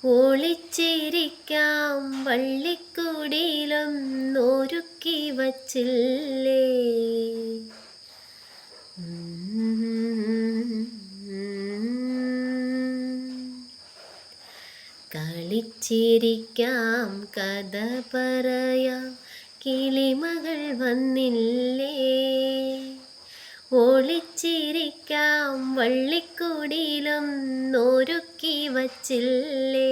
ഒളിച്ചിരിക്കാം വള്ളിക്കുടിലൊന്നൊരുക്കി വച്ചില്ലേ. കളിച്ചിരിക്കാം കഥ പറയാം കിളിമകൾ വന്നില്ലേ. ഒളിച്ചിരിക്കാം വള്ളിക്കുടിലൊന്നൊരുക്കി വച്ചില്ലേ.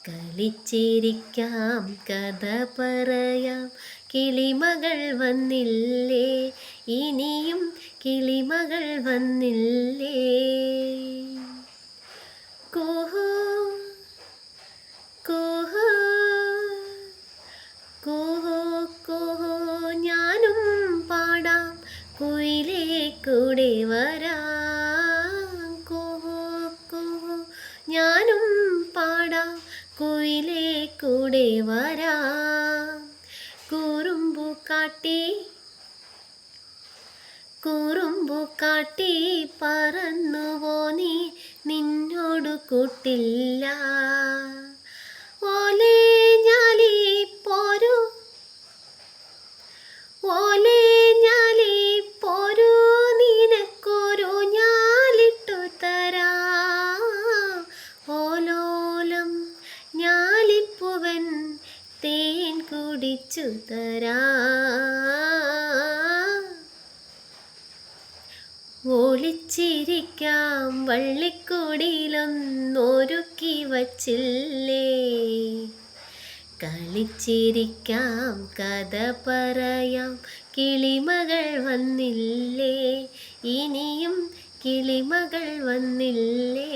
കളിച്ചിരിക്കാം കഥ പറയാം കിളിമകൾ വന്നില്ലേ. ഇനിയും കിളിമകൾ വന്നില്ലേ. കുഹു കുഹു കുഹു കുഹു ഞാനും പാടാം കുയിലേ കൂടെ വരാം. കുഹു കുഹു ഞാനും പാടാം കുയിലേ കൂടെ വരാം. കുറുമ്പു കാട്ടി പറന്നുവോ നീ, നിന്നോടു കൂട്ടില്ല. ഓലേ ഞാലി പോരൂ, ഓലേ ഞാലി പോരൂ, നിനക്കൊരു ഞാലിട്ടു തരാം. ഓലോലം ഞാലിപ്പുവൻ തേൻ കുടിച്ചു തരാം. ഒളിച്ചിരിക്കാം വള്ളിക്കുടിലൊന്നൊരുക്കി വച്ചില്ലേ. കളിച്ചിരിക്കാം കഥ പറയാം കിളിമകൾ വന്നില്ലേ. ഇനിയും കിളിമകൾ വന്നില്ലേ.